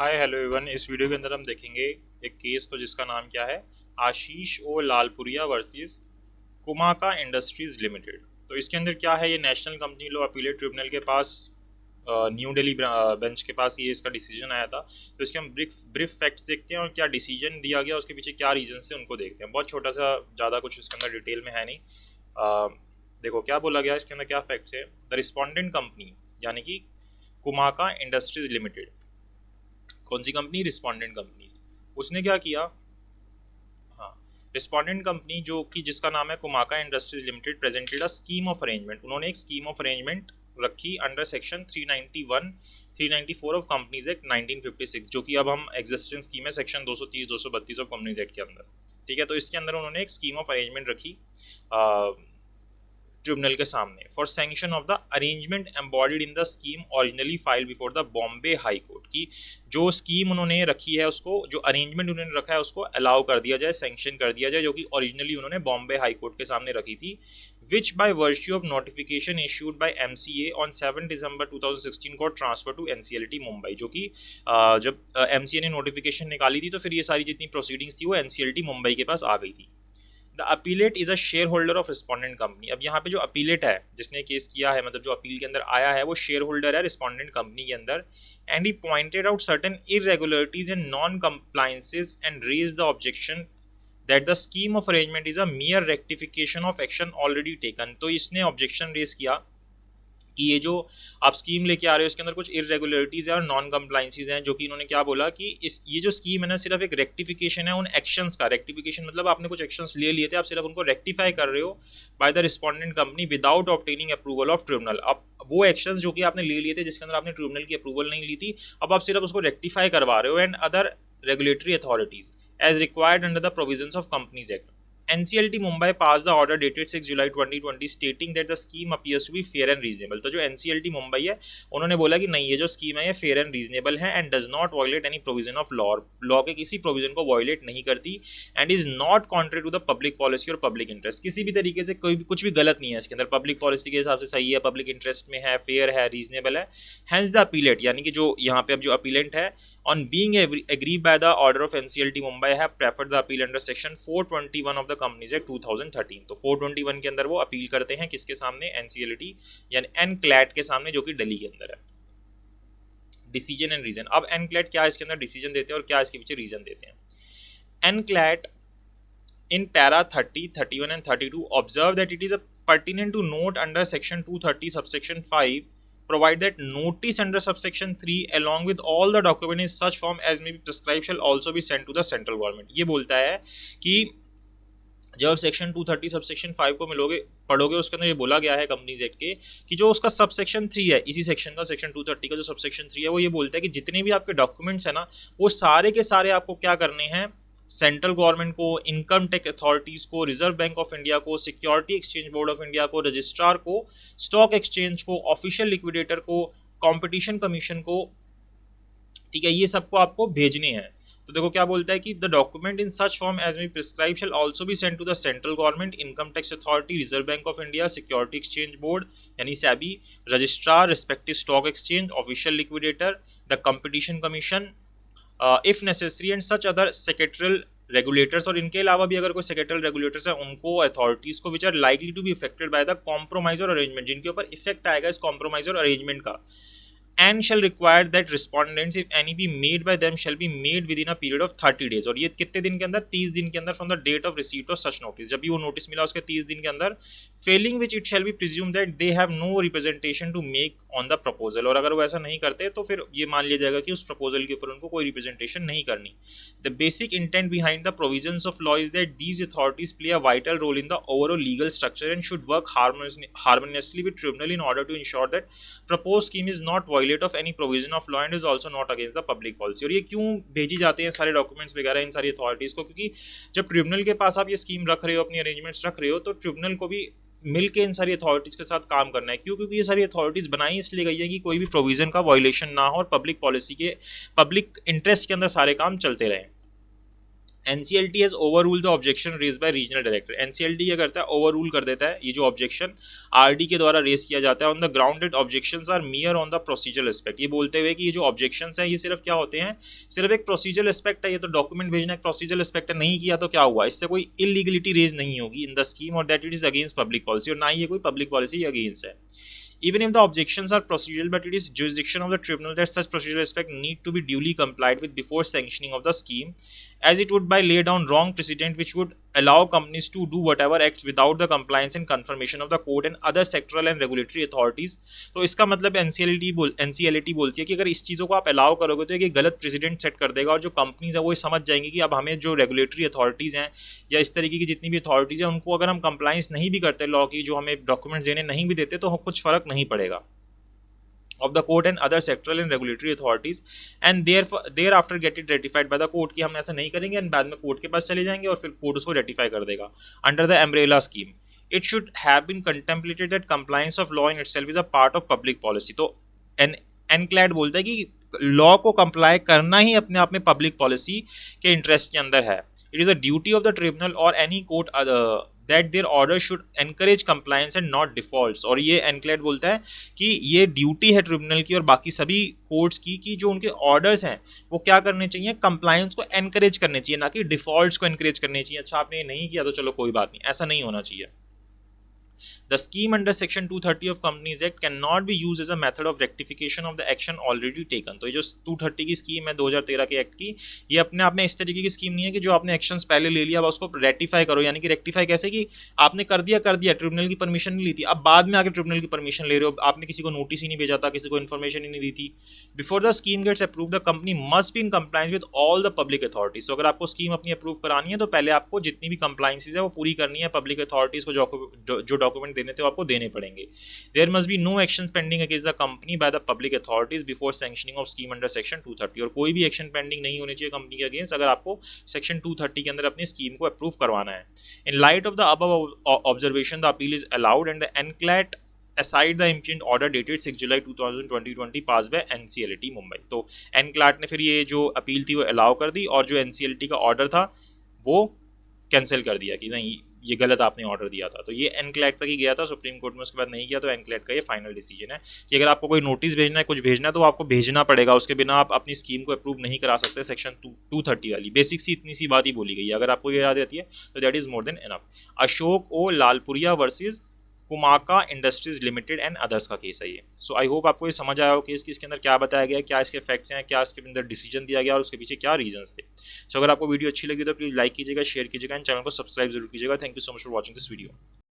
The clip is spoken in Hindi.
Hi hello everyone. इस वीडियो के अंदर हम देखेंगे एक केस को जिसका नाम क्या है, आशीष ओ लालपुरिया वर्सेस कुमाका इंडस्ट्रीज लिमिटेड। तो इसके अंदर क्या है, ये national company law appellate tribunal के पास न्यू दिल्ली बेंच के पास ये इसका डिसीजन आया था। तो इसके हम ब्रीफ ब्रीफ फैक्ट्स देखते हैं और क्या डिसीजन दिया गया, उसके पीछे क्या रीजन थे उनको देखते हैं। बहुत छोटा सा, ज़्यादा कुछ इसके अंदर डिटेल में है नहीं। देखो क्या बोला गया इसके अंदर, क्या फैक्ट्स है। द रिस्पॉन्डेंट कंपनी यानी कि कुमाका इंडस्ट्रीज लिमिटेड, कौन सी कंपनी, रिस्पॉन्डेंट कंपनीज, उसने क्या किया। हाँ, रिस्पॉन्डेंट कंपनी जो कि जिसका नाम है Kumaka industries limited presented a scheme of arrangement. उन्होंने एक स्कीम ऑफ अरेंजमेंट रखी under section 391 394 of companies act 1956, जो कि अब हम एग्जिस्टिंग स्कीम है सेक्शन 230 232 ऑफ कंपनीज एक्ट के अंदर। ठीक है, तो इसके अंदर उन्होंने एक स्कीम ऑफ अरेंजमेंट रखी ट्रिब्यूनल के सामने for sanction of the arrangement embodied in the scheme originally file before the Bombay high court की। जो स्कीम उन्होंने रखी है उसको, जो अरेंजमेंट उन्होंने रखा है उसको अलाउ कर दिया जाए, सैंक्शन कर दिया जाए, जो कि ओरिजिनली उन्होंने बॉम्बे हाई कोर्ट के सामने रखी थी। विच by virtue of notification issued by MCA on 7 दिसंबर 2016 को ट्रांसफर टू एनसीएलटी मुंबई, जो कि जब एमसीए ने नोटिफिकेशन निकाली थी तो फिर ये सारी जितनी प्रोसीडिंग्स थी वो एनसीएलटी मुंबई के पास आ गई थी। The appellate is a share holder of respondent company. अब यहाँ पे जो अपीलेट है, जिसने केस किया है, मतलब जो अपील के अंदर आया है, वो शेयर होल्डर है रिस्पॉन्डेंट कंपनी के अंदर। And he pointed out certain irregularities and non compliances and raise the objection that the scheme of arrangement is a mere rectification of action already taken. तो इसने ऑब्जेक्शन रेज किया कि ये जो आप स्कीम लेके आ रहे हो इसके अंदर कुछ इरेगुलरिटीज है और नॉन कंप्लाइंसेज हैं, जो कि इन्होंने क्या बोला कि ये जो स्कीम है ना, सिर्फ एक रेक्टिफिकेशन है उन एक्शंस का। रेक्टिफिकेशन मतलब आपने कुछ एक्शंस ले लिए थे, आप सिर्फ उनको रेक्टिफाई कर रहे हो by the respondent company without obtaining approval of tribunal. अब वो एक्शंस जो कि आपने ले लिए थे जिसके अंदर आपने ट्रिब्यूनल की अप्रूवल नहीं ली थी, अब आप सिर्फ उसको रेक्टिफाई करवा रहे हो। And other regulatory authorities as required under the provisions of companies Act. NCLT Mumbai passed the order dated 6 July 2020 stating that the scheme appears to be fair and reasonable। तो जो NCLT मुंबई है उन्होंने बोला कि नहीं, ये जो स्कीम है ये फेयर एंड रीजनेबल है and does not violate any provision of law, law के किसी प्रोविजन को वायलेट नहीं करती, and is not contrary to the public policy और पब्लिक इंटरेस्ट। किसी भी तरीके से कोई भी कुछ भी गलत नहीं है इसके अंदर, पब्लिक पॉलिसी के हिसाब से सही है, पब्लिक इंटरेस्ट में है, फेयर है, रीजनेबल है। हैंस द अपीलेट यानी कि जो यहाँ पे अब जो अपीलेंट है on being agreed by the order of NCLT Mumbai have preferred the appeal under section 421 of the Companies Act 2013। तो 421 के अंदर वो अपील करते हैं किसके सामने, NCLT यानी एनक्लैट के सामने, जो कि दिल्ली के अंदर है। Decision and reason. अब एनक्लैट क्या इसके अंदर डिसीजन देते हैं और क्या इसके पीछे रीजन देते हैं। NCLAT in para 30, 31 and 32 observe that it is a pertinent to note under section 230 subsection 5 provide that notice under subsection 3 along with all the document in such form as may be prescribed shall also be sent to the central government। ये बोलता है कि जब सेक्शन 230 सबसेक्शन 5 को मिलोगे पढ़ोगे उसके अंदर ये बोला गया है कंपनीज एक्ट के कि जो उसका सबसेक्शन 3 है, इसी सेक्शन का सेक्शन 230 का जो सबसेक्शन 3 है, वो ये बोलता है कि जितने भी आपके डॉक्यूमेंट्स है ना, वो सारे के सारे आपको क्या करने हैं, सेंट्रल गवर्नमेंट को, इनकम टैक्स अथॉरिटीज को, रिजर्व बैंक ऑफ इंडिया को, security exchange board of India को, रजिस्ट्रार को, स्टॉक एक्सचेंज को, ऑफिशियल लिक्विडेटर को, कंपटीशन कमीशन को, ठीक है, ये सबको आपको भेजने हैं। तो देखो क्या बोलता है कि the document in such form as may prescribe shall also be sent to the central government, income tax authority, reserve bank of India, security exchange board यानी SEBI, registrar, respective stock exchange, official liquidator, the competition commission if necessary and such other secretarial regulators. और इनके अलावा भी अगर कोई सेक्रेटरियल रेगुलेटर्स है उनको, अथॉरिटीज को, which are likely to be affected by the compromise और अरेंजमेंट, जिनके ऊपर इफेक्ट आएगा इस कॉम्प्रोमाइज और अरेंजमेंट का। And shall require that respondents if any be made by them shall be made within a period of 30 days। और ये कितने दिन के अंदर, 30 दिन के अंदर from the date of receipt of such notice, जब भी वो नोटिस मिला उसके 30 दिन के अंदर। Failing which it shall be presume that they have no representation to make on the proposal. और अगर वो ऐसा नहीं करते तो फिर ये मान लिया जाएगा कि उस प्रपोजल के ऊपर उनको कोई रिप्रेजेंटेशन नहीं करनी। The basic intent behind the provisions of law is that these authorities play a vital role in the overall legal structure and should work harmoniously with tribunal in order to ensure that propose scheme is not violate of any provision of law and is also not against the public policy. और ये क्यों भेजी जाते हैं सारे डॉक्यूमेंट्स वगैरह इन सारी अथॉरिटीज को, क्योंकि जब ट्रिब्यूनल के पास आप ये स्कीम रख रहे हो, अपनी अरेंजमेंट्स रख रहे हो, तो ट्रिब्यूनल को भी मिल के इन सारी अथॉरिटीज के साथ काम करना है। क्यों? क्योंकि ये सारी अथॉरिटीज बनाई इसलिए गई है कि कोई भी प्रोविजन का वायलेशन ना हो और पब्लिक पॉलिसी के, पब्लिक इंटरेस्ट के अंदर सारे काम चलते रहें। NCLT has overruled the objection raised by regional director. NCLT क्या करता है, ओवररूल कर देता है ये जो ऑब्जेक्शन RD के द्वारा रेज किया जाता है on the ground that objections are mere on the procedural aspect, ये बोलते हुए कि ये जो ऑब्जेक्शंस हैं ये सिर्फ क्या होते हैं, सिर्फ एक प्रोसीजरल एस्पेक्ट है, ये तो डॉक्यूमेंट भेजना एक प्रोसीजरल एस्पेक्ट है, नहीं किया तो क्या हुआ, इससे कोई इलीगलिटी रेज नहीं होगी इन द स्कीम और that it is against public policy, और ना ही ये कोई पब्लिक पॉलिसी अगेंस्ट है. Even if the objections are procedural, but it is jurisdiction of the tribunal that such procedural aspects need to be duly complied with before sanctioning of the scheme, as it would by lay down wrong precedent which would allow companies to do whatever acts without the compliance and confirmation of the court and other sectoral and regulatory authorities. तो इसका मतलब NCLT बोलती है कि अगर इस चीज़ों को आप अलाउ करोगे तो ये गलत प्रेसिडेंट सेट कर देगा और जो कंपनीज है वो समझ जाएंगी कि अब हमें जो रेगुलेटरी अथॉरिटीज़ हैं या इस तरीके की जितनी भी अथॉरिटीज़ हैं उनको अगर हम कंप्लाइंस नहीं भी करते लॉ की, जो हमें डॉक्यूमेंट्स देने नहीं भी देते, तो कुछ फ़र्क नहीं पड़ेगा of the court and other sectoral and regulatory authorities and thereafter get it ratified by the court, कि हम ऐसा नहीं करेंगे एंड बाद में कोर्ट के पास चले जाएंगे और फिर कोर्ट उसको रेटिफाई कर देगा under the umbrella scheme. It should have been contemplated that compliance of law in itself is a part of public policy. तो NCLAT बोलता है कि लॉ को कंप्लाई करना ही अपने आप में पब्लिक पॉलिसी के इंटरेस्ट के अंदर है. It is a duty of the tribunal और any court that their order should encourage compliance and not defaults. और ये NCLAT बोलता है कि ये ड्यूटी है ट्रिब्यूनल की और बाकी सभी कोर्ट्स की कि जो उनके ऑर्डर्स हैं वो क्या करने चाहिए, कंप्लायंस को एनकरेज करने चाहिए, ना कि डिफॉल्ट्स को एनकरेज करने चाहिए. अच्छा आपने ये नहीं किया तो चलो कोई बात नहीं, ऐसा नहीं होना चाहिए. The scheme under Section 230 of Companies Act cannot be used as a method of rectification of the action already taken. तो ये जो 230 की स्कीम है 2013 के एक्ट की, ये अपने आप में इस तरीके की स्कीम नहीं है कि जो आपने एक्शंस पहले ले लिया अब उसको रेक्टिफाई करो. यानी कि रेक्टिफाई कैसे कि आपने कर दिया ट्रिब्यूनल की परमिशन नहीं ली थी, अब बाद में आके ट्रिब्यूनल की परमिशन ले रहे हो, आपने किसी को नोटिस ही नहीं भेजा था, किसी को इन्फॉर्मेशन ही नहीं दी थी. Before the scheme gets approve the company must be in compliance with all the public authorities. तो अगर आपको स्कीम अपनी अप्रूव करानी है तो पहले आपको जितनी भी कंप्लायंसेज है वो पूरी करनी है, पब्लिक अथॉरिटीज को जो डॉक्यूमेंट देने थे आपको देने पड़ेंगे. There must be no action pending against the company by the public authorities before sanctioning of scheme under section 230. और कोई भी एक्शन पेंडिंग नहीं होनी चाहिए कंपनी के अगेंस्ट अगर आपको सेक्शन 230 के अंदर अपनी स्कीम को अप्रूव करवाना है. In light of the above observation the appeal is allowed and the NCLAT aside the impeachment order dated 6 July 2020 passed by NCLT Mumbai. तो NCLAT ने फिर ये जो अपील थी वो अलाउ कर दी और जो NCLT का ऑर्डर था वो कैंसिल कर दिया कि नहीं ये गलत आपने ऑर्डर दिया था. तो ये NCLAT तक ही गया था सुप्रीम कोर्ट में, उसके बाद नहीं किया. तो NCLAT का ये फाइनल डिसीजन है कि अगर आपको कोई नोटिस भेजना है, कुछ भेजना है तो आपको भेजना पड़ेगा, उसके बिना आप अपनी स्कीम को अप्रूव नहीं करा सकते. सेक्शन 230 वाली बेसिक सी इतनी सी बात ही बोली गई है, अगर आपको ये याद रहती है तो that is more than enough. Ashok O Lalpuria versus Kumaka industries limited and others का केस है ये. सो आई होप आपको ये समझ आया हो केस कि इसके अंदर क्या बताया गया, क्या इसके फैक्ट्स हैं, क्या इसके अंदर डिसीजन दिया गया और उसके पीछे क्या रीजंस थे. सो अगर आपको वीडियो अच्छी लगी तो प्लीज़ लाइक कीजिएगा, शेयर कीजिएगा एंड चैनल को सब्सक्राइब जरूर कीजिएगा. Thank you so much for watching this video.